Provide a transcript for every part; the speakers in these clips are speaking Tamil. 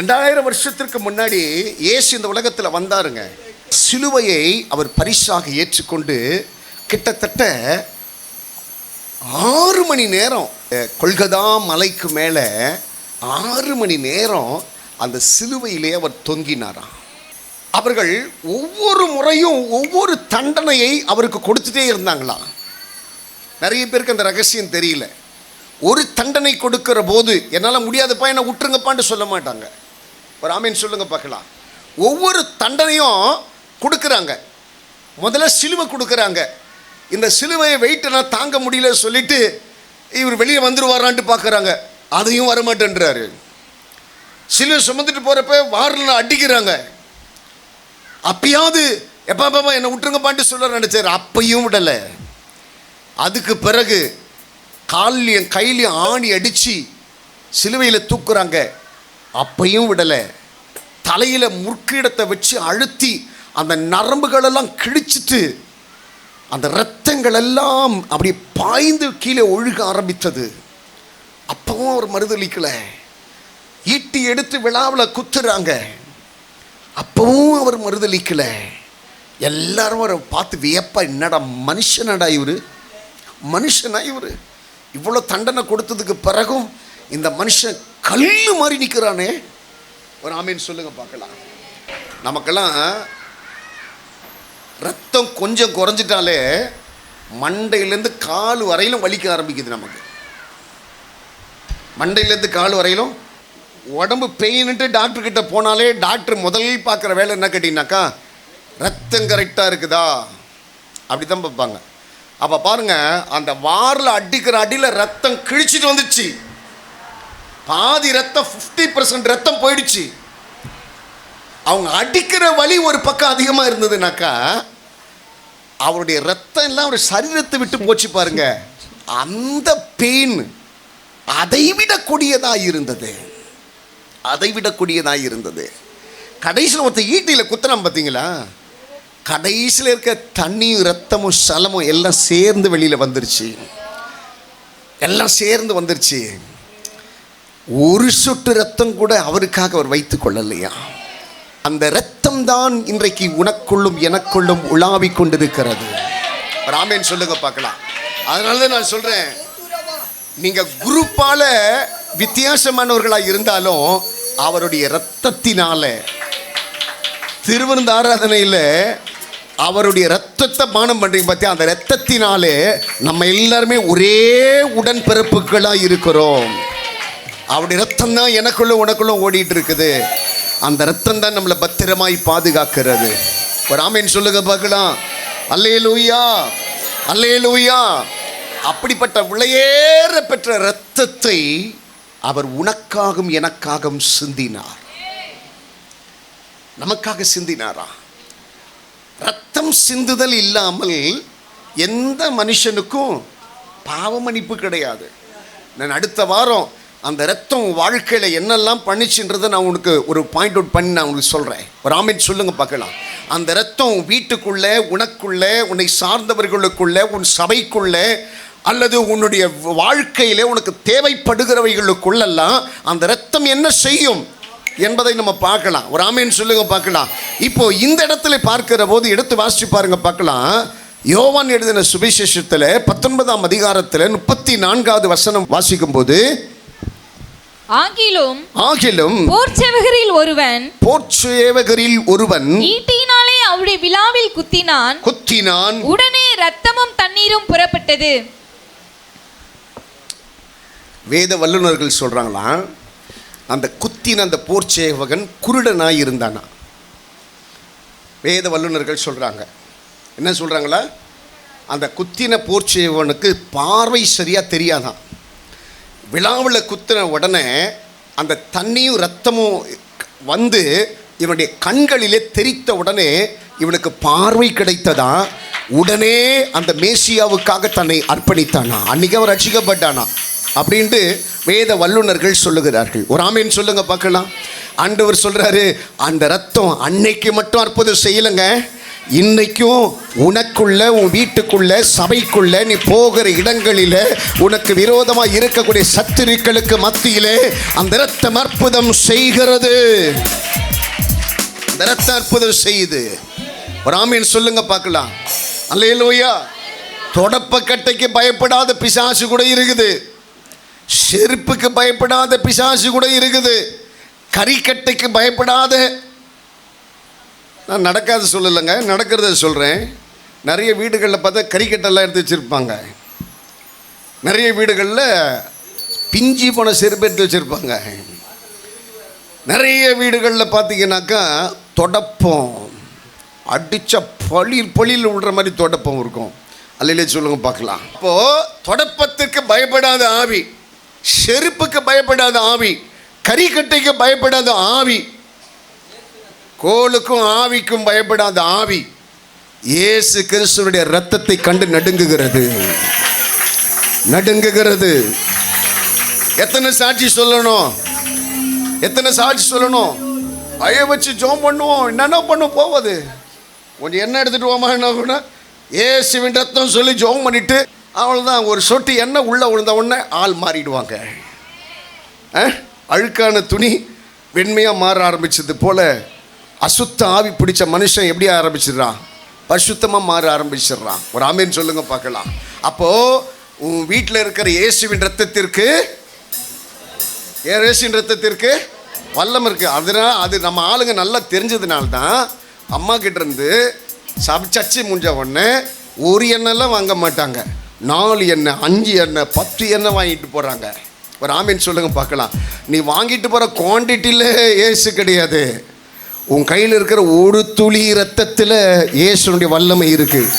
2000 வருஷத்திற்கு முன்னாடி இயேசு இந்த உலகத்தில் வந்தாருங்க. சிலுவையை அவர் பரிசாக ஏற்றுக்கொண்டு கிட்டத்தட்ட 6 மணி நேரம் கொல்கதா மலைக்கு மேலே 6 மணி நேரம் அந்த சிலுவையிலே அவர் தொங்கினாராம். அவர்கள் ஒவ்வொரு முறையும் ஒவ்வொரு தண்டனையை அவருக்கு கொடுத்துட்டே இருந்தாங்களாம். நிறைய பேருக்கு அந்த ரகசியம் தெரியல. ஒரு தண்டனை கொடுக்கிற போது என்னால் முடியாதுப்பா என்னை விட்டுருங்கப்பான்னு சொல்ல மாட்டாங்க. ஒரு ஆமீன் சொல்லுங்க பார்க்கலாம். ஒவ்வொரு தண்டனையும் கொடுக்குறாங்க. முதல்ல சிலுவை கொடுக்குறாங்க. இந்த சிலுவையை வெயிட்டை நான் தாங்க முடியல சொல்லிட்டு இவர் வெளியே வந்துடுவாரான்ட்டு பார்க்குறாங்க. அதையும் வரமாட்டேன்றாரு. சிலுவை சுமந்துட்டு போகிறப்ப வாரில் அடிக்கிறாங்க. அப்பயாவது எப்பா பாப்பா என்னை விட்டுருங்கப்பான்ட்டு சொல்ல நினச்சார். அப்பையும் விடலை. அதுக்கு பிறகு கால்லையும் கையிலையும் ஆணி அடித்து சிலுவையில் தூக்குறாங்க. அப்பையும் விடலை. தலையில் முற்கிடத்தை வச்சு அழுத்தி அந்த நரம்புகளெல்லாம் கிழிச்சிட்டு அந்த இரத்தங்கள் எல்லாம் அப்படி பாய்ந்து கீழே ஒழுக ஆரம்பித்தது. அப்பவும் அவர் மறுதளிக்கலை. ஈட்டி எடுத்து விழாவில் குத்துறாங்க. அப்பவும் அவர் மறுதளிக்கலை. எல்லாரும் அவரை பார்த்து வியப்பா, என்னடா மனுஷனடா இவர், மனுஷனா இவர், இவ்வளோ தண்டனை கொடுத்ததுக்கு பிறகும் இந்த மனுஷன் கல் மாதிரி நிற்கிறானே. ஒரு ஆமீன் சொல்லுங்க பார்க்கலாம். நமக்கெல்லாம் ரத்தம் கொஞ்சம் குறைஞ்சிட்டாலே மண்டையிலேருந்து கால் வரையிலும் வலிக்க ஆரம்பிக்குது. நமக்கு மண்டையிலேருந்து கால் வரையிலும் உடம்பு பெயின்ட்டு டாக்டர்கிட்ட போனாலே டாக்டர் முதல் பார்க்குற வேலை என்ன கேட்டிங்கனாக்கா, ரத்தம் கரெக்டாக இருக்குதா அப்படி தான் பார்ப்பாங்க. அப்போ பாருங்கள், அந்த வாரில் அடிக்கிற அடியில் ரத்தம் கிழிச்சிட்டு வந்துச்சு. பாதி ரத்தம் 50% ரத்தம் போயிடுச்சு. அவங்க அடிக்கிற வலி ஒரு பக்கம் அதிகமாக இருந்ததுனாக்கா அவருடைய ரத்தம் எல்லாம் ஒரு சரீரத்தை விட்டு போச்சு பாருங்க. அந்த பெயின் அதைவிட கொடியதாக இருந்தது. அதைவிட கொடியதாக இருந்தது. கடைசியில் ஒருத்தர் ஈட்டியில் குத்துறான் பார்த்தீங்களா, கடைசியில் இருக்க தண்ணியும் ரத்தமும் சலமும் எல்லாம் சேர்ந்து வெளியில் வந்துருச்சு. எல்லாம் சேர்ந்து வந்துருச்சு. ஒரு சொட்டு ரத்தம் கூட அவருக்காக அவர் வைத்து கொள்ளலையா. அந்த இரத்தம் தான் இன்றைக்கு உனக்குள்ளும் எனக்குள்ளும் உலாவிக் கொண்டிருக்கிறது. ஆமென் சொல்லுங்க பார்க்கலாம். அதனால தான் நான் சொல்கிறேன், நீங்கள் குரூப்பால வித்தியாசமானவர்களாக இருந்தாலும் அவருடைய இரத்தத்தினால திருவிருந்து ஆராதனையில் அவருடைய இரத்தத்தை பானம் பண்ணுறீங்க பார்த்தியா, அந்த இரத்தத்தினாலே நம்ம எல்லாருமே ஒரே உடன்பிறப்புகளாக இருக்கிறோம். அவருடைய இரத்தம் தான் எனக்குள்ள உனக்குள்ள ஓடிட்டு இருக்குது. அந்த இரத்தம் தான் நம்மளை பத்திரமாய் பாதுகாக்கிறது. ஒரு ஆமீன் சொல்லுங்க பார்க்கலாம். அல்லேலூயா, அல்லேலூயா. அப்படிப்பட்ட விலையேற பெற்ற இரத்தத்தை அவர் உனக்காகவும் எனக்காகவும் சிந்தினார். நமக்காக சிந்தினாரா? ரத்தம் சிந்துதல் இல்லாமல் எந்த மனுஷனுக்கும் பாவ மன்னிப்பு கிடையாது. நான் அடுத்த வாரம் அந்த ரத்தம் வாழ்க்கையில் என்னெல்லாம் பண்ணிச்சுன்றதை நான் உனக்கு ஒரு பாயிண்ட் அவுட் பண்ணி நான் உனக்கு சொல்கிறேன். ஒரு ஆமீன் சொல்லுங்க பார்க்கலாம். அந்த ரத்தம் வீட்டுக்குள்ளே, உனக்குள்ளே, உன்னை சார்ந்தவர்களுக்குள்ளே, உன் சபைக்குள்ளே அல்லது உன்னுடைய வாழ்க்கையிலே உனக்கு தேவைப்படுகிறவைகளுக்குள்ளெல்லாம் அந்த ரத்தம் என்ன செய்யும் என்பதை நம்ம பார்க்கலாம். ஒரு ஆமீன் சொல்லுங்க பார்க்கலாம். இப்போ இந்த இடத்துல பார்க்கிற போது எடுத்து வாசிச்சு பாருங்க பார்க்கலாம். யோவான் எழுதின சுவிசேஷத்தில் 19ஆம் அதிகாரத்தில் 34வது வசனம் வாசிக்கும் போது, ஆகிலும் போர்ச்சேவகரில் ஒருவன் ஈட்டியினாலே அவருடைய விலாவில் குத்தினான். உடனே இரத்தமும் தண்ணீரும் புறப்பட்டது. வேத வல்லுநர்கள் சொல்றாங்களா, அந்த குத்தின அந்த போர்ச்சேவகன் குருடனாய் இருந்தானா. வேத வல்லுநர்கள் சொல்றாங்க. என்ன சொல்றாங்களா, அந்த குத்தின போர்ச்சேவனுக்கு பார்வை சரியா தெரியாதான். விழாவில் குத்தின உடனே அந்த தண்ணியும் ரத்தமும் வந்து இவனுடைய கண்களிலே தெரித்த உடனே இவனுக்கு பார்வை கிடைத்ததா. உடனே அந்த மேசியாவுக்காக தன்னை அர்ப்பணித்தானா. அன்றைக்கி அவர் ரட்சிக்கப்பட்டானா அப்படின்ட்டு வேத வல்லுநர்கள் சொல்லுகிறார்கள். ஒரு ஆமீன் சொல்லுங்க பார்க்கலாம். ஆண்டவர் சொல்கிறாரு, அந்த ரத்தம் அன்னைக்கு மட்டும் அற்புதம் செய்யலைங்க, இன்னைக்கும் உனக்குள்ள, உன் வீட்டுக்குள்ள, சபைக்குள்ள, நீ போகிற இடங்களில் உனக்கு விரோதமாக இருக்கக்கூடிய சத்துருக்களுக்கு மத்தியிலே அந்த இரத்தம் அற்புதம் செய்கிறது. அந்த இரத்தம் அற்புதம் செய்யுது. ஒரு ஆமீன் சொல்லுங்க பார்க்கலாம். அல்லேலூயா. தொடப்பக்கட்டைக்கு பயப்படாத பிசாசு கூட இருக்குது, செருப்புக்கு பயப்படாத பிசாசு கூட இருக்குது, கறிக்கட்டைக்கு பயப்படாத, நான் நடக்காத சொல்லலைங்க, நடக்கிறத சொல்கிறேன். நிறைய வீடுகளில் பார்த்தா கறிக்கட்டெல்லாம் எடுத்து வச்சுருப்பாங்க. நிறைய வீடுகளில் பிஞ்சி போன செருப்பு எடுத்து வச்சுருப்பாங்க. நிறைய வீடுகளில் பார்த்தீங்கன்னாக்கா தொடப்பம் அடித்த பளியில் விடுற மாதிரி தொடப்பம் இருக்கும். அல்லையிலே சொல்லுங்க பார்க்கலாம். அப்போது தொடப்பத்துக்கு பயப்படாத ஆவி, செருப்புக்கு பயப்படாத ஆவி, கறிக்கட்டைக்கு பயப்படாத ஆவி, கோலுக்கும் ஆவிக்கும் பயப்படாத ஆவி இயேசு கிறிஸ்துவுடைய இரத்தத்தை கண்டு நடுங்குகிறது, நடுங்குகிறது. எத்தனை சாட்சி சொல்லணும், எத்தனை சாட்சி சொல்லணும்? அய வச்சு ஜோம் பண்ணுவோம், என்னென்ன பண்ணும் போவது. கொஞ்சம் எண்ணெய் எடுத்துகிட்டு போமா என்ன கூட இயேசுவின் ரத்தம் சொல்லி ஜோம் பண்ணிவிட்டு அவ்வளோதான். ஒரு சொட்டு எண்ணெய் உள்ளே விழுந்த உடனே ஆள் மாறிடுவாங்க. அழுக்கான துணி வெண்மையாக மாற ஆரம்பிச்சது போல் அசுத்த ஆவி பிடிச்ச மனுஷன் எப்படி ஆரம்பிச்சிடுறான்? பரிசுத்தமாக மாற ஆரம்பிச்சிடுறான். ஒரு ஆமீன் சொல்லுங்க பார்க்கலாம். அப்போது உன் வீட்டில் இருக்கிற இயேசுவின் ரத்தத்திற்கு, இயேசுவின் ரத்தத்திற்கு வல்லம் இருக்குது. அதனால் அது நம்ம ஆளுங்க நல்லா தெரிஞ்சதுனால்தான் அம்மா கிட்டேருந்து சமைச்சி முடிஞ்ச உடனே ஒரு எண்ணெய்லாம் வாங்க மாட்டாங்க, 4 எண்ணெய், 5 எண்ணெய், 10 எண்ணெய் வாங்கிட்டு போகிறாங்க. ஒரு ஆமீன் சொல்லுங்க பார்க்கலாம். நீ வாங்கிட்டு போகிற குவான்டிட்டியில் இயேசு கிடையாது, உன் கையில் இருக்கிற ஒரு துளி ரத்தத்தில் இயேசுனுடைய வல்லமை இருக்குது.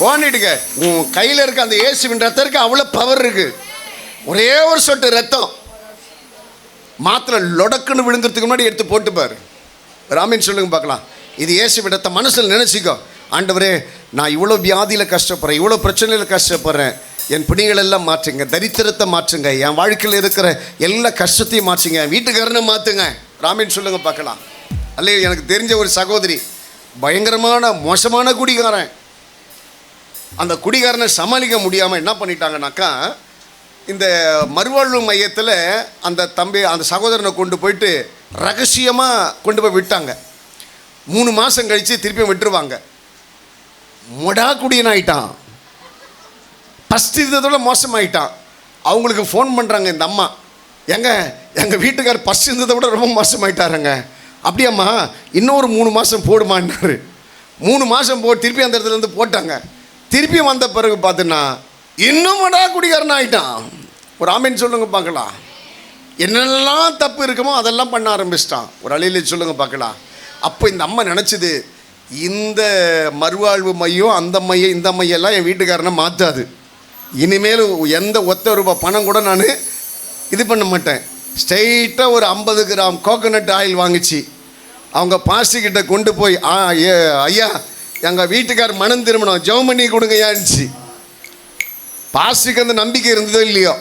குவான்டிட்டிங்க உன் கையில் இருக்க அந்த இயேசுவின் ரத்தத்துக்கு அவ்வளோ பவர் இருக்குது. ஒரே ஒரு சொட்டு ரத்தம் மாத்திரை லொடக்குன்னு விழுங்குறதுக்கு முன்னாடி எடுத்து போட்டுப்பார். ராமீன் சொல்லுங்க பார்க்கலாம். இது இயேசுவின் ரத்தம். மனசில் நினச்சிக்கோ, ஆண்டவரே நான் இவ்வளோ வியாதியில் கஷ்டப்படுறேன், இவ்வளோ பிரச்சனையில் கஷ்டப்படுறேன், என் பிணிகளெல்லாம் மாற்றுங்க, தரித்திரத்தை மாற்றுங்க, என் வாழ்க்கையில் இருக்கிற எல்லா கஷ்டத்தையும் மாற்றுங்க, என் வீட்டுக்காரனை மாற்றுங்க. ராமீன் சொல்லுங்க பார்க்கலாம். அல்ல, எனக்கு தெரிஞ்ச ஒரு சகோதரி பயங்கரமான மோசமான குடிகாரன். அந்த குடிகாரனை சமாளிக்க முடியாமல் என்ன பண்ணிட்டாங்கனாக்கா, இந்த மறுவாழ்வு மையத்தில் அந்த அந்த சகோதரனை கொண்டு போயிட்டு ரகசியமாக கொண்டு போய் விட்டாங்க. 3 மாதம் கழித்து திருப்பியும் விட்டுருவாங்க. மொடா குடியனாயிட்டான், ஃபஸ்ட் இருந்ததோட மோசமாயிட்டான். அவங்களுக்கு ஃபோன் பண்ணுறாங்க இந்த அம்மா, எங்கள் வீட்டுக்கார் ஃபஸ்ட் இருந்ததை விட ரொம்ப மோசமாயிட்டாருங்க. அப்படியாம்மா, இன்னொரு 3 மாதம் போடுமான்னாரு. 3 மாதம் திருப்பி அந்த இடத்துலேருந்து போட்டாங்க. திருப்பி வந்த பிறகு பார்த்தீங்கன்னா இன்னும் மொடா குடிகாரன் ஆகிட்டான். ஒரு ஆமீன் சொல்லுங்க பார்க்கலாம். என்னெல்லாம் தப்பு இருக்குமோ அதெல்லாம் பண்ண ஆரம்பிச்சிட்டான். ஒரு அழியில சொல்லுங்க பார்க்கலாம். அப்போ இந்த அம்மா நினச்சிது, இந்த மறுவாழ்வு மையம், அந்த மையம், இந்த மையெல்லாம் என் வீட்டுக்காரனை மாற்றாது, இனிமேல் எந்த ஒத்த ரூபாய் பணம் கூட நான் இது பண்ண மாட்டேன். ஸ்ட்ரெயிட்டாக ஒரு 50 கிராம் கோகோனட் ஆயில் வாங்கிச்சு அவங்க பாஸ்டர்கிட்ட கொண்டு போய், ஐயா எங்கள் வீட்டுக்கார் மனம் திரும்பணும், ஜெபம் பண்ணி கொடுங்கயான்னுச்சு. பாஸ்டருக்கு அந்த நம்பிக்கை இருந்ததோ இல்லையோ,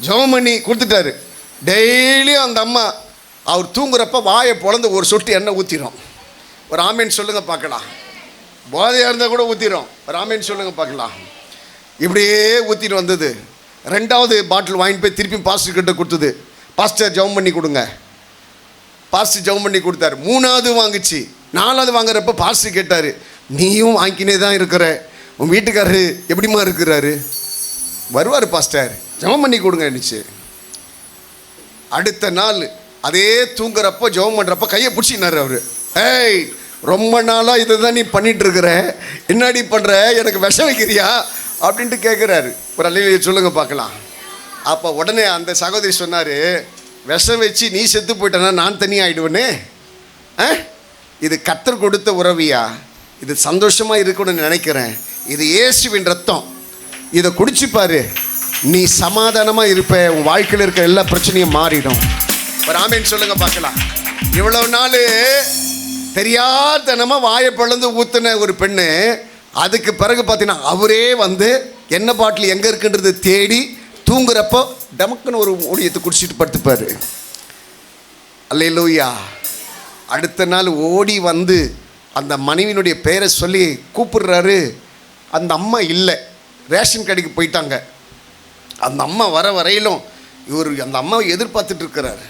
ஜெபம் பண்ணி கொடுத்துட்டாரு. டெய்லியும் அந்த அம்மா அவர் தூங்குறப்ப வாயை பொழந்து ஒரு சொட்டு எண்ணெய் ஊற்றிடும். ஒரு ஆமீன் சொல்லுங்க பார்க்கலாம். போதையாக இருந்தால் கூட ஊற்றிடும். ஒரு ஆமீன் சொல்லுங்க பார்க்கலாம். இப்படியே ஊற்றிட்டு வந்தது. 2வது பாட்டில் வாங்கிட்டு போய் திருப்பி பாஸ்டர்கிட்ட கொடுத்தது. பாஸ்டர் ஜெபம் பண்ணி கொடுங்க. பாஸ்டர் ஜெபம் பண்ணி கொடுத்தாரு. 3வது வாங்கிச்சு. 4வது வாங்குறப்ப பாஸ்டர் கேட்டார், நீயும் வாங்கினே தான் இருக்கிற, உன் வீட்டுக்காரரு எப்படிமா இருக்கிறாரு? வருவார் பாஸ்டர், ஜெபம் பண்ணி கொடுங்க இருந்துச்சு. அடுத்த நாள் அதே தூங்குறப்போ ஜெபம் பண்ணுறப்ப கையை பிடிச்சினார் அவர். ஏய், ரொம்ப நாளாக இதை தான் நீ பண்ணிட்டு இருக்கிற, என்னடி பண்ணுற, எனக்கு விஷம் வைக்கிறியா அப்படின்ட்டு கேட்குறாரு. ஒரு அலையில சொல்லுங்க பார்க்கலாம். அப்போ உடனே அந்த சகோதரி சொன்னார், விஷம் வச்சு நீ செத்து போயிட்டனா நான் தனியாக ஆகிடுவேனே, இது கர்த்தர் கொடுத்த உறவியா, இது சந்தோஷமாக இருக்கணும்னு நினைக்கிறேன், இது இயேசுவின் ரத்தம், இதை குடிச்சுப்பாரு, நீ சமாதானமாக இருப்ப, உன் வாழ்க்கையில் இருக்க எல்லா பிரச்சனையும் மாறிடும். ஒரு ஆமீன் சொல்லுங்க பார்க்கலாம். இவ்வளவு நாள் தெரியாதனமாக வாயை பிளந்து ஊற்றின ஒரு பெண்ணு, அதுக்கு பிறகு பார்த்தீங்கன்னா அவரே வந்து எண்ணெய் பாட்டில் எங்கே இருக்குன்றது தேடி தூங்குறப்போ டமக்குன்னு ஒரு ஊழியத்தை குடிச்சிட்டு படுத்துப்பார். அல்லேலூயா. அடுத்த நாள் ஓடி வந்து அந்த மனைவியினுடைய பெயரை சொல்லி கூப்பிடுறாரு. அந்த அம்மா இல்லை, ரேஷன் கடைக்கு போயிட்டாங்க. அந்த அம்மா வர வரையிலும் இவர் அந்த அம்மாவை எதிர்பார்த்துட்டு இருக்கிறாரு.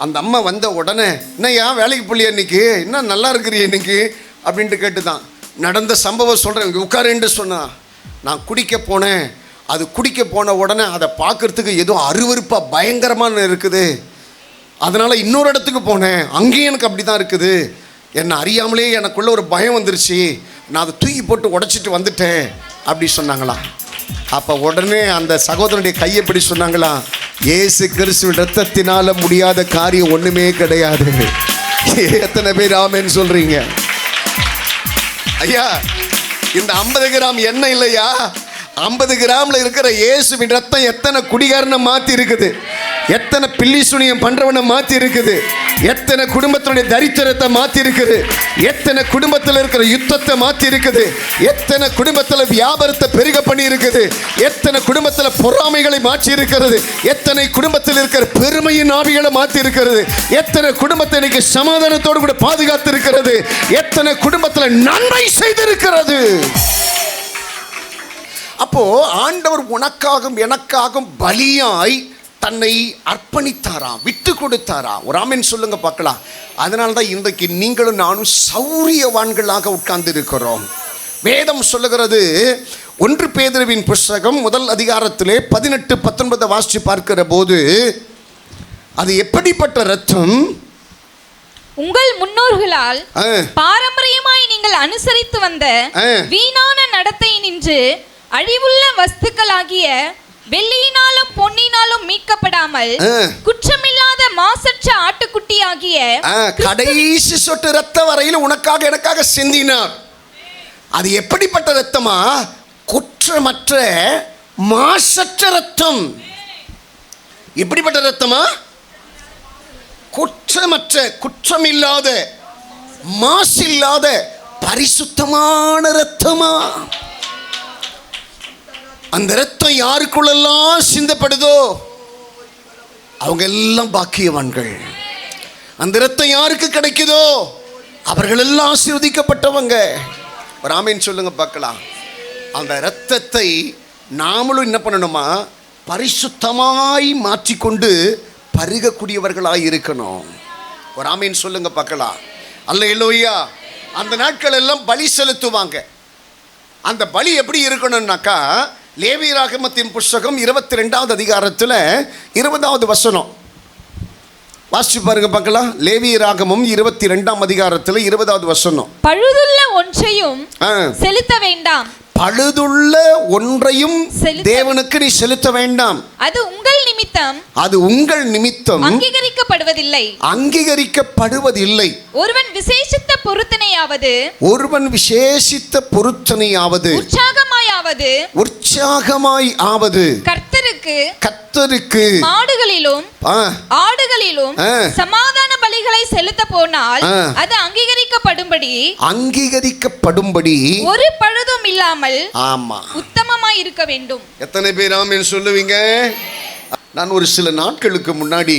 அந்த அம்மா வந்த உடனே, என்னய்யா வேலைக்கு போலியா இன்னைக்கு, என்ன நல்லா இருக்கிறிய இன்னைக்கு அப்படின்ட்டு கேட்டு தான் நடந்த சம்பவம் சொல்கிறேன். இங்கே உட்காருன்னு சொன்னா, நான் குடிக்க போனேன். அது குடிக்க போன உடனே அதை பார்க்குறதுக்கு ஏதோ அருவருப்பாக பயங்கரமான இருக்குது. அதனால் இன்னொரு இடத்துக்கு போனேன், அங்கேயும் எனக்கு அப்படி தான் இருக்குது. என்னை அறியாமலே எனக்குள்ள ஒரு பயம் வந்துருச்சு, நான் அதை தூக்கி போட்டு உடைச்சிட்டு வந்துட்டேன் அப்படி சொன்னாங்களாம். அப்போ உடனே அந்த சகோதரனுடைய கையை பிடி சொன்னாங்களா, இயேசு கிறிஸ்துவின் இரத்தத்தினால முடியாத காரியம் ஒன்றுமே கிடையாது. எத்தனை பேர் ஆமென் சொல்கிறீங்க? ஐயா, இந்த 50 கிராம் எண்ணெய் இல்லையா, 50 கிராமில் இருக்கிற இயேசுவின் ரத்தம் எத்தனை குடிகாரனை மாற்றி இருக்குது, எத்தனை பில்லி சுனியம் பண்ணுறவனை மாற்றி இருக்குது, எத்தனை குடும்பத்தினுடைய தரித்திரத்தை மாற்றி இருக்குது, எத்தனை குடும்பத்தில் இருக்கிற யுத்தத்தை மாற்றி இருக்குது, எத்தனை குடும்பத்தில் வியாபாரத்தை பெருக பண்ணி இருக்குது, எத்தனை குடும்பத்தில் பொறாமைகளை மாற்றி இருக்கிறது, எத்தனை குடும்பத்தில் இருக்கிற பெருமையின் ஆவிகளை மாற்றி இருக்கிறது, எத்தனை குடும்பத்தை இன்னைக்கு சமாதானத்தோடு கூட பாதுகாத்து இருக்கிறது, எத்தனை குடும்பத்தில் நன்மை செய்திருக்கிறது. அப்போ ஆண்டவர் உனக்காகவும் எனக்காகவும் பலியாய் தன்னை அர்ப்பணித்தாராம், விட்டு கொடுத்தாராம். ஒரு ஆமென் சொல்லுங்க பார்க்கலாம். அதனால தான் இன்றைக்கு நீங்களும் நானும் சௌரியவான்களாக உட்கார்ந்து இருக்கிறோம். வேதம் சொல்லுகிறது, 1 பேதுருவின் புஸ்தகம் 1 அதிகாரத்திலே 18-19 வாசித்து பார்க்கிற போது, அது எப்படிப்பட்ட இரத்தம்? உங்கள் முன்னோர்களால் பாரம்பரியமாய் நீங்கள் அனுசரித்து வந்த வீணான நடத்தை நின்று அழிவுள்ள வஸ்துக்களாகிய வெள்ளியினாலும் பொன்னினாலும் மீட்கப்படாமல் குற்றமில்லாத மாசற்ற ஆட்டுக்குட்டி ஆகிய கடைசி சொட்டு ரத்தம் வரையில் உனக்காக எனக்காக சிந்தினார். அது எப்படிப்பட்ட ரத்தமா? குற்றமற்ற மாசற்ற ரத்தம். எப்படிப்பட்ட ரத்தமா? குற்றமற்ற, குற்றமில்லாத, மாசில்லாத பரிசுத்தமான ரத்தமா. அந்த ரத்தம் யாருக்குள்ளெல்லாம் சிந்தப்படுதோ அவங்க எல்லாம் பாக்கியவான்கள். அந்த ரத்தம் யாருக்கு கிடைக்குதோ அவர்கள் எல்லாம் ஆசீர்வதிக்கப்பட்டவங்க. ஒரு ஆமென் சொல்லுங்க பார்க்கலாம். அந்த இரத்தத்தை நாமளும் என்ன பண்ணணுமா? பரிசுத்தமாய் மாற்றிக்கொண்டு பருகக்கூடியவர்களாய் இருக்கணும். ஒரு ஆமென் சொல்லுங்க பார்க்கலாம். அல்லேலூயா. அந்த நாட்கள் எல்லாம் பலி செலுத்துவாங்க. அந்த பலி எப்படி இருக்கணும்னாக்கா, லேவியராகமத்தின் புஸ்தகம் 22வது அதிகாரத்தில் 20வது வசனம் வாசிச்சு பாருங்க பார்க்கலாம். லேவியராகமம் 22ஆம் அதிகாரத்தில் 20வது வசனம். பழுதுள்ள ஒன்றையும் செலுத்த வேண்டாம். பழுதுள்ள ஒன்றையும் தேவனுக்கு நீ செலுத்த வேண்டாம். அது உங்கள் நிமித்தம், அது உங்கள் நிமித்தம் அங்கீகரிக்கப்படுவதில்லை, அங்கீகரிக்கப்படுவதில்லை. ஒருவன் விசேஷித்த பொருத்தனையாவது, ஒருவன் விசேஷித்த பொருத்தனையாவது, உற்சாகமாயாவது, உற்சாகமாய் ஆவது, கர்த்தருக்கு மாடுகளிலும் ஆடுகளிலும் சமாதான பலிகளை செலுத்த போனால் அது அங்கீகரிக்கப்படும்படி ஒரு பழுதும் இல்லாமல் ஆமா உத்தமமாய் இருக்க வேண்டும். எத்தனை பேர் ஆமென் சொல்லுவீங்க? நான் ஒரு சில நாட்களுக்கு முன்னாடி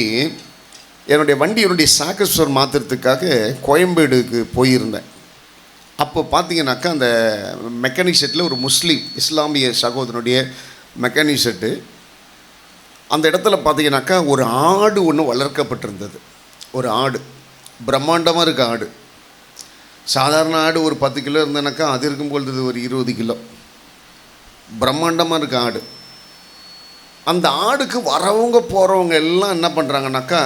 என்னுடைய சாக்கஸ்வர் மாத்திரத்துக்காக கோயம்பேடுக்கு போயிருந்தேன். அப்போ பார்த்தீங்கன்னாக்கா அந்த மெக்கானிக் செட்டில் ஒரு முஸ்லீம் இஸ்லாமிய சகோதரனுடைய மெக்கானிக் செட்டு. அந்த இடத்துல பார்த்தீங்கன்னாக்கா ஒரு ஆடு ஒன்று வளர்க்கப்பட்டிருந்தது. ஒரு ஆடு, பிரம்மாண்டமாக இருக்க ஆடு. சாதாரண ஆடு ஒரு 10 கிலோ இருந்தனாக்கா, அது இருக்கும்பொழுது ஒரு 20 கிலோ. பிரம்மாண்டமாக இருக்க ஆடு. அந்த ஆடுக்கு வரவங்க போகிறவங்க எல்லாம் என்ன பண்ணுறாங்கனாக்கா,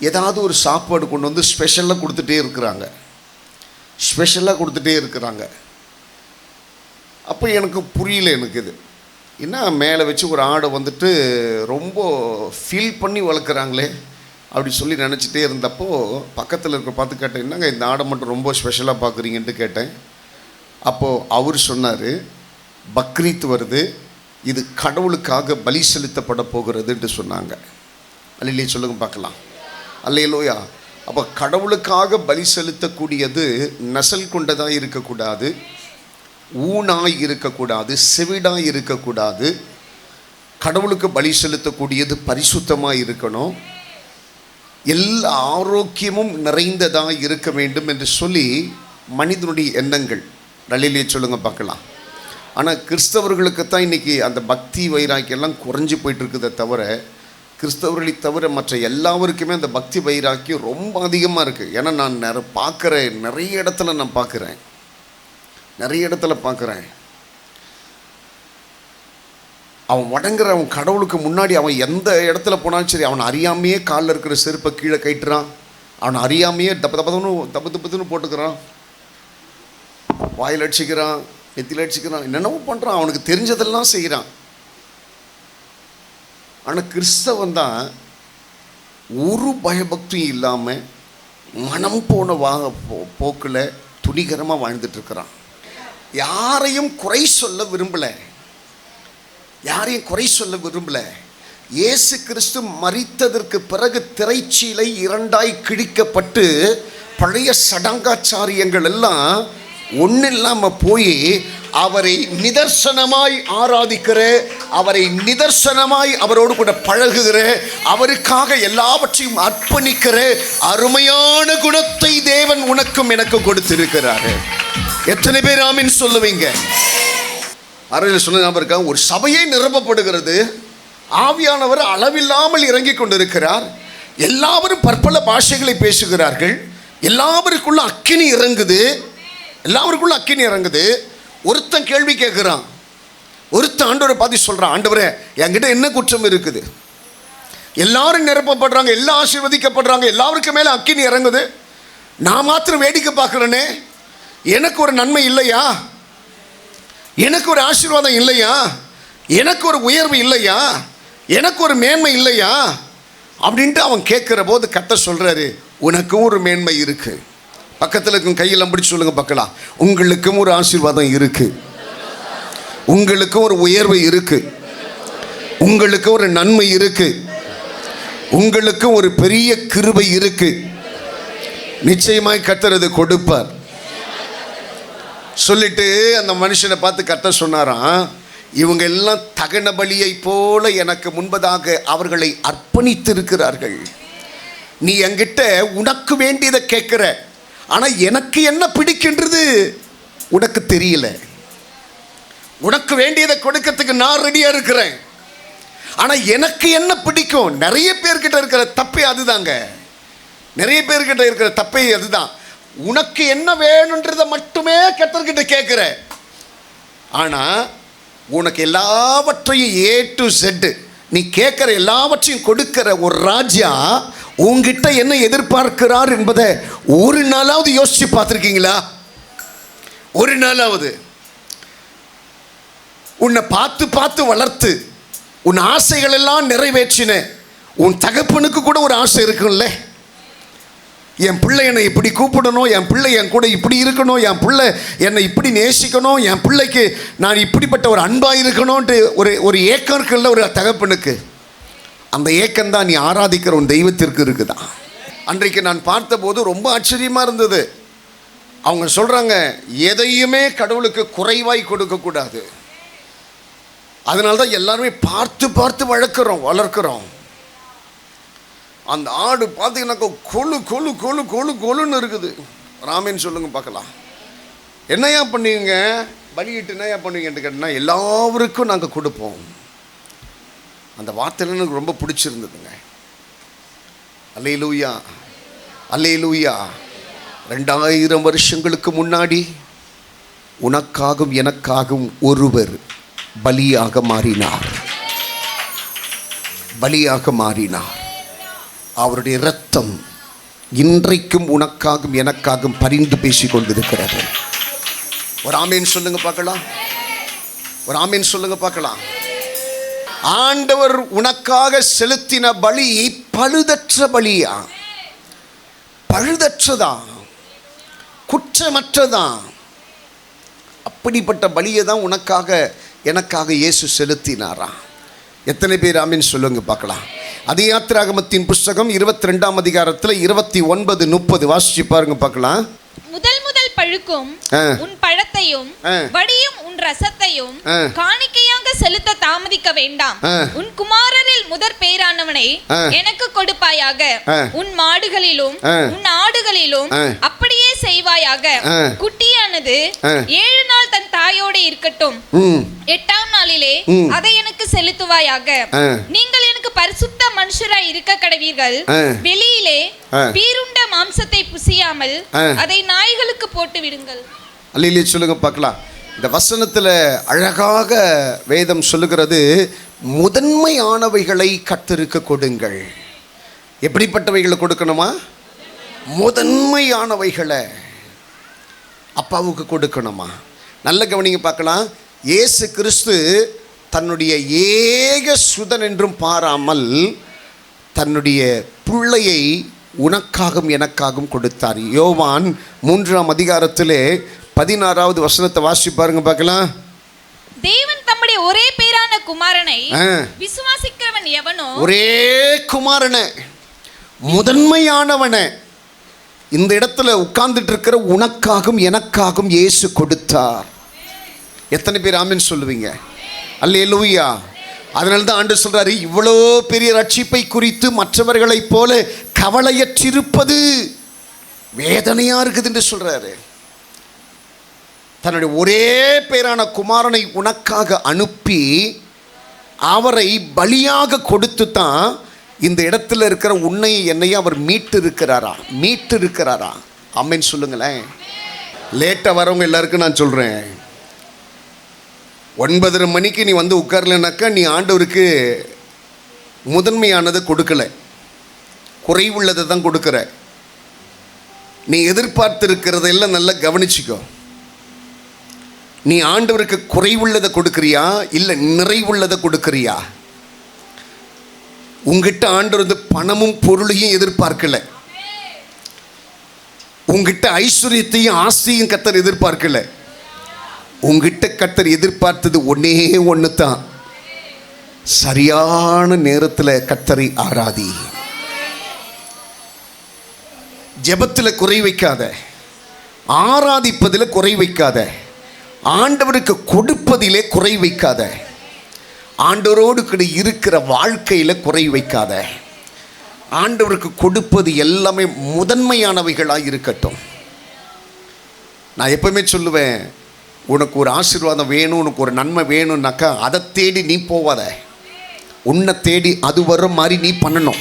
ஏதாவது ஒரு சாப்பாடு கொண்டு வந்து ஸ்பெஷலாக கொடுத்துட்டே இருக்கிறாங்க. அப்போ எனக்கு புரியல. எனக்கு இது என்ன மேலே வச்சு ஒரு ஆடை வந்துட்டு ரொம்ப ஃபீல் பண்ணி வளர்க்குறாங்களே அப்படி சொல்லி நினச்சிட்டே இருந்தப்போ பக்கத்தில் இருக்க பார்த்து கேட்டேன், என்னங்க இந்த ஆடை மட்டும் ரொம்ப ஸ்பெஷலாக பார்க்குறீங்கன்ட்டு கேட்டேன். அப்போது அவர் சொன்னார், பக்ரீத் வருது, இது கடவுளுக்காக பலி செலுத்தப்பட போகிறதுன்ட்டு சொன்னாங்க. அல்லையே சொல்லுங்க பார்க்கலாம். அல்லேலூயா. அப்போ கடவுளுக்காக பலி செலுத்தக்கூடியது நசல் கொண்டதாக இருக்கக்கூடாது, ஊனாய் இருக்கக்கூடாது, செவிடாய் இருக்கக்கூடாது. கடவுளுக்கு பலி செலுத்தக்கூடியது பரிசுத்தமாக இருக்கணும், எல்லா ஆரோக்கியமும் நிறைந்ததாக இருக்க வேண்டும் என்று சொல்லி மனிதனுடைய எண்ணங்கள். நலிலே சொல்லுங்க பார்க்கலாம். ஆனால் கிறிஸ்தவர்களுக்கு தான் இன்றைக்கி அந்த பக்தி வைராக்கியெல்லாம் குறைஞ்சி போயிட்டுருக்குதே தவிர, கிறிஸ்தவர்களை தவிர மற்ற எல்லாருக்குமே அந்த பக்தி வைராக்கியம் ரொம்ப அதிகமாக இருக்குது. ஏன்னா நான் நிறைய இடத்துல நான் பார்க்குறேன். அவன் வணங்குறவன் கடவுளுக்கு முன்னாடி அவன் எந்த இடத்துல போனாலும் சரி, அவன் அறியாமையே காலில் இருக்கிற செருப்பை கீழே கட்டுறான். அவன் அறியாமையே தப்பு போட்டுக்கிறான், வாயில் அடிச்சுக்கிறான், நெத்தியில் அடிச்சுக்கிறான், என்னென்னவோ பண்ணுறான், அவனுக்கு தெரிஞ்சதெல்லாம் செய்கிறான். ஆனால் கிறிஸ்தவன் தான் ஒரு பயபக்தியும் இல்லாமல் மனம் போன போக்கில் துணிகரமாக வாழ்ந்துட்டுருக்கிறான். யாரையும் குறை சொல்ல விரும்பலை. இயேசு கிறிஸ்து மரித்ததற்கு பிறகு திரைச்சீலை இரண்டாய் கிழிக்கப்பட்டு பழைய சடங்காச்சாரியங்கள் எல்லாம் ஒன்றும் இல்லாமல் போய் அவரை நிதர்சனமாய் ஆராதிக்கிற, அவரை நிதர்சனமாய் அவரோடு கூட பழகுகிற, அவருக்காக எல்லாவற்றையும் அர்ப்பணிக்கிற அருமையான குணத்தை தேவன் உனக்கும் எனக்கு கொடுத்திருக்கிறாரு. எத்தனை பேர் ஆமீன் சொல்லுவீங்க? அறையில் சொன்ன ஞாபகம் இருக்கா? ஒரு சபையே நிரப்பப்படுகிறது, ஆவியானவர் அளவில்லாமல் இறங்கி கொண்டிருக்கிறார், எல்லாரும் பற்பல பாஷைகளை பேசுகிறார்கள், எல்லாருக்குள்ள அக்கினி இறங்குது. ஒருத்தன் கேள்வி கேட்குறான், ஒருத்தன் ஆண்டவரை பார்த்து சொல்கிறான், ஆண்டவரே என்கிட்ட என்ன குற்றம் இருக்குது? எல்லாரும் நிரப்பப்படுறாங்க, எல்லாம் ஆசீர்வதிக்கப்படுறாங்க, எல்லாருக்கும் மேலே அக்கினி இறங்குது, நான் மாத்திரம் வேடிக்கை பார்க்குறேனே, எனக்கு ஒரு நன்மை இல்லையா? எனக்கு ஒரு ஆசீர்வாதம் இல்லையா? எனக்கு ஒரு உயர்வு இல்லையா? எனக்கு ஒரு மேன்மை இல்லையா? அப்படின்ட்டு அவன் கேட்குற போது கர்த்தர் சொல்கிறாரு, உனக்கும் ஒரு மேன்மை இருக்குது. பக்கத்தில் இருக்கும் கையில் பிடிச்சி சொல்லுங்க பார்க்கலாம், உங்களுக்கும் ஒரு ஆசீர்வாதம் இருக்குது, உங்களுக்கும் ஒரு உயர்வு இருக்குது, உங்களுக்கு ஒரு நன்மை இருக்குது, உங்களுக்கும் ஒரு பெரிய கிருபை இருக்குது. நிச்சயமாய் கர்த்தர் அது கொடுப்பார். சொல்லிட்டு அந்த மனுஷனை பார்த்து கர்த்தர் சொன்னாராம், இவங்க எல்லாம் தகன பலியை போல எனக்கு முன்பதாக அவர்களை அர்ப்பணித்திருக்கிறார்கள். நீ என்கிட்ட உனக்கு வேண்டியதை கேட்குற, ஆனால் எனக்கு என்ன பிடிக்கின்றது உனக்கு தெரியல. உனக்கு வேண்டியதை கொடுக்கறதுக்கு நான் ரெடியாக இருக்கிறேன், ஆனால் எனக்கு என்ன பிடிக்கும்? நிறைய பேர்கிட்ட இருக்கிற தப்பே அதுதாங்க. அதுதான். உனக்கு என்ன வேணுன்றதை மட்டுமே கர்த்தர்கிட்ட கேட்குற, ஆனால் உனக்கு எல்லாவற்றையும் A to Z நீ கேட்குற எல்லாவற்றையும் கொடுக்கிற ஒரு ராஜா உங்ககிட்ட என்ன எதிர்பார்க்கிறார் என்பதை ஒரு நாளாவது யோசிச்சு பார்த்துருக்கீங்களா? ஒரு நாளாவது உன்னை பார்த்து வளர்த்து உன் ஆசைகள் எல்லாம் நிறைவேற்றின உன் தகப்பனுக்கு கூட ஒரு ஆசை இருக்கும்ல, என் பிள்ளை என்னை இப்படி கூப்பிடணும், என் பிள்ளை என் கூட இப்படி இருக்கணும், என் பிள்ளை என்னை இப்படி நேசிக்கணும், என் பிள்ளைக்கு நான் இப்படிப்பட்ட ஒரு அன்பாக இருக்கணும்ன்ட்டு ஒரு ஏக்கம் இருக்குல்ல ஒரு தகப்பனுக்கு. அந்த ஏக்கம்தான் நீ ஆராதிக்கிற உன் தெய்வத்திற்கு இருக்குதான். அன்றைக்கு நான் பார்த்தபோது ரொம்ப ஆச்சரியமாக இருந்தது. அவங்க சொல்கிறாங்க, எதையுமே கடவுளுக்கு குறைவாய் கொடுக்கக்கூடாது. அதனால தான் எல்லாருமே பார்த்து வளர்க்குறோம். அந்த ஆடு பார்த்தீங்கன்னாக்கா கொழுன்னு இருக்குது. ராமேன்னு சொல்லுங்க பார்க்கலாம். என்னையா பண்ணுவீங்க? பலியிட்டு என்னையா பண்ணுவீங்கன்னு கேட்டீங்கன்னா, எல்லாருக்கும் நாங்கள் கொடுப்போம். அந்த வார்த்தையில் எனக்கு ரொம்ப பிடிச்சிருந்ததுங்க. அல்லேலூயா, அல்லேலூயா. 2000 வருஷங்களுக்கு முன்னாடி உனக்காகவும் எனக்காகவும் ஒருவர் பலியாக மாறினார். அவருடைய இரத்தம் இன்றைக்கும் உனக்காகவும் எனக்காகவும் பரிந்து பேசிக் கொண்டிருக்கிறது. ஒரு ஆமீன் சொல்லுங்க பார்க்கலாம். ஆண்டவர் உனக்காக செலுத்தின பலி பழுதற்ற பலியா? பழுதற்றதா? குற்றமற்றதா? அப்படிப்பட்ட பலியை தான் உனக்காக எனக்காக இயேசு செலுத்தினாரா? எத்தனை பேர் ஆமீன் சொல்லுங்க பார்க்கலாம். அதியாத்திராகமத்தின் புஸ்தகம் 22ஆம் அதிகாரத்தில் 29, 30 வாசிச்சு பாருங்க பார்க்கலாம். முதல் பழுக்கும் உன் பழத்தையும் வடியும் உன் ரசத்தையும் காணிக்கையாக செலுத்த தாமதிக்க வேண்டாம். உன் குமாரரில் முதற் பேரானவனை எனக்கு கொடுப்பாயாக. உன் மாடுகளிலும் உன் ஆடுகளிலும் அப்படியே செய்வாயாக. குட்டியானது 7 நாள் தன் தாயோடு இருக்கட்டும். 8ஆம் நாளிலே அதை எனக்கு செலுத்துவாயாக. நீங்கள் எனக்கு பரிசுத்த மனுஷராய் இருக்க கடவீர்கள். வெளியிலே பீருண்ட மாம்சத்தை புசியாமல் அதை நாய்களுக்கு போட்டு விடுங்கள். அல்லேலூயா சொல்லுங்க பார்க்கலாம். இந்த வசனத்தில் அழகாக வேதம் சொல்லுகிறது, முதன்மையானவைகளை கர்த்தருக்கு கொடுங்கள். எப்படிப்பட்டவைகளை கொடுக்கணுமா? முதன்மையானவைகளை அப்பாவுக்கு கொடுக்கணுமா? நல்ல கவனிங்க பார்க்கலாம். இயேசு கிறிஸ்து தன்னுடைய ஏக சுதன் என்றும் பாராமல் தன்னுடைய பிள்ளையை உனக்காகவும் எனக்காகவும் கொடுத்தார். யோவான் 3ஆம் அதிகாரத்திலே 16வது வசனத்தை வாசி பாருங்க பார்க்கலாம். தேவன் தம்முடைய ஒரே பேரான குமாரனை விசுவாசிக்கிறவன் எவனோ, ஒரே குமாரனை, முதன்மையானவனை இந்த இடத்துல உட்கார்ந்துட்டு இருக்கிற உனக்காகவும் எனக்காகவும் இயேசு கொடுத்தார். எத்தனை பேர் ஆமென் சொல்லுவீங்க? அல்லேலூயா. அதனால தான் ஆண்டவர் சொல்றாரு, இவ்வளோ பெரிய ரட்சிப்பை குறித்து மற்றவர்களைப் போல கவலையற்றிருப்பது வேதனையா இருக்குது என்று சொல்றாரு. தன்னுடைய ஒரே பேரான குமாரனை உனக்காக அனுப்பி அவரை பலியாக கொடுத்து தான் இந்த இடத்துல இருக்கிற உன்னை என்னையும் அவர் மீட்டு இருக்கிறாரா? ஆமென் சொல்லுங்களேன். லேட்டாக வரவங்க எல்லாருக்கும் நான் சொல்கிறேன், 9:30 மணிக்கு நீ வந்து உட்காரலனாக்கா நீ ஆண்டவருக்கு முதன்மையானதை கொடுக்கல, குறைவுள்ளதை தான் கொடுக்குற. நீ எதிர்பார்த்திருக்கிறதெல்லாம் நல்லா கவனிச்சிக்கோ. நீ ஆண்டவருக்கு குறைவுள்ளதை கொடுக்குறியா இல்லை நிறைவுள்ளதை கொடுக்குறியா? உங்ககிட்ட ஆண்டவர் வந்து பணமும் பொருளையும் எதிர்பார்க்கல, உங்ககிட்ட ஐஸ்வர்யத்தையும் ஆசையும் கர்த்தர் எதிர்பார்க்கல. உங்ககிட்ட கர்த்தர் எதிர்பார்த்தது ஒன்னே ஒன்று தான், சரியான நேரத்தில் கர்த்தரை ஆராதி. ஜெபத்தில் குறை வைக்காத, ஆராதிப்பதில் குறை வைக்காத, ஆண்டவருக்கு கொடுப்பதிலே குறை வைக்காத, ஆண்டவரோடு கூட இருக்கிற வாழ்க்கையில் குறை வைக்காத. ஆண்டவருக்கு கொடுப்பது எல்லாமே முதன்மையானவைகளாக இருக்கட்டும். நான் எப்பவுமே சொல்லுவேன், உனக்கு ஒரு ஆசீர்வாதம் வேணும், உனக்கு ஒரு நன்மை வேணும்னாக்கா அதை தேடி நீ போவாத, உன்னை தேடி அது வர மாதிரி நீ பண்ணணும்.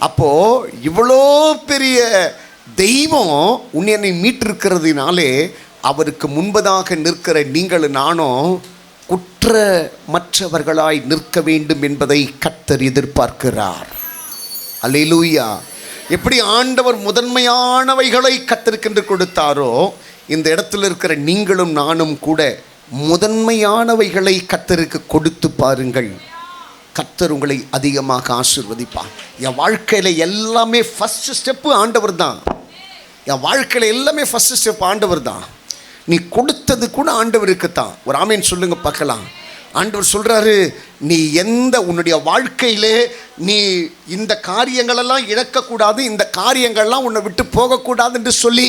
அப்போது இவ்வளோ பெரிய தெய்வம் உன்னை மீட்டிருக்கிறதுனாலே அவருக்கு முன்பதாக நிற்கிற நீங்கள் நானும் குற்றமற்றவர்களாய் நிற்க வேண்டும் என்பதை கர்த்தர் எதிர்பார்க்கிறார். அல்லேலூயா. எப்படி ஆண்டவர் முதன்மையானவைகளை கர்த்தருக்கென்று கொடுத்தாரோ, இந்த இடத்துல இருக்கிற நீங்களும் நானும் கூட முதன்மையானவைகளை கர்த்தருக்கு கொடுத்து பாருங்கள். கர்த்தர் உங்களை அதிகமாக ஆசீர்வதிப்பார். என் வாழ்க்கையில் எல்லாமே ஃபஸ்ட்டு ஸ்டெப்பு ஆண்டவர் தான். என் வாழ்க்கையில் எல்லாமே ஃபஸ்ட்டு ஸ்டெப் ஆண்டவர் தான். நீ கொடுத்தது கூட ஆண்டவருக்கு தான். ஒரு ஆமேன் சொல்லுங்க பார்க்கலாம். ஆண்டவர் சொல்கிறாரு, நீ உன்னுடைய வாழ்க்கையிலே நீ இந்த காரியங்களெல்லாம் இழக்கக்கூடாது, இந்த காரியங்கள்லாம் உன்னை விட்டு போகக்கூடாது என்று சொல்லி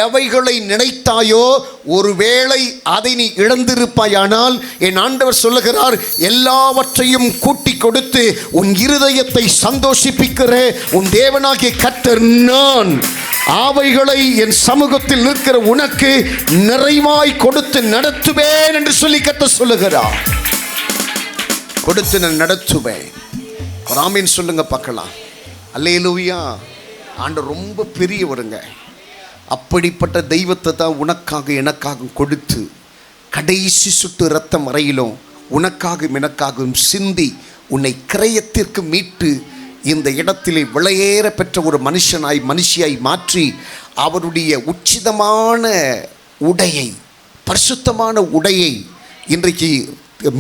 எவைகளை நினைத்தாயோ ஒருவேளை அதை நீ இழந்திருப்பாயானால், என் ஆண்டவர் சொல்லுகிறார், எல்லாவற்றையும் கூட்டி கொடுத்து உன் இருதயத்தை சந்தோஷிப்பிக்கிற உன் தேவனாகிய கர்த்தர் நான் அவைகளை என் சமூகத்தில் நிற்கிற உனக்கு நிறைவாய் கொடுத்து நடத்துவேன் என்று சொல்லி கர்த்தர் சொல்லுகிறார். கொடுத்து நான் நடத்துவேன். ஆமென் சொல்லுங்க பார்க்கலாம். அல்லேலூயா. ஆண்டவர் ரொம்ப பெரியவருங்க. அப்படிப்பட்ட தெய்வத்தை தான் உனக்காக எனக்காக கொடுத்து கடைசி சுட்டு இரத்தம் வரையிலும் உனக்காகவும் எனக்காகவும் சிந்தி உன்னை கிரயத்திற்கு மீட்டு இந்த இடத்திலே விலையேற பெற்ற ஒரு மனுஷியாய் மாற்றி அவருடைய உச்சிதமான உடையை, பரிசுத்தமான உடையை இன்றைக்கு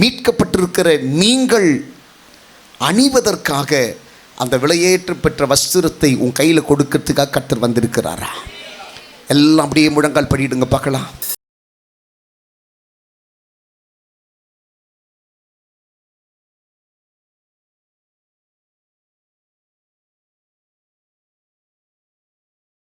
மீட்கப்பட்டிருக்கிற நீங்கள் அணிவதற்காக அந்த விலையேற்ற பெற்ற வஸ்திரத்தை உன் கையில் கொடுக்கறதுக்காக கர்த்தர் வந்திருக்கிறாரா? எல்லாம் அப்படியே முழங்கால் படிடுங்க பார்க்கலாம்.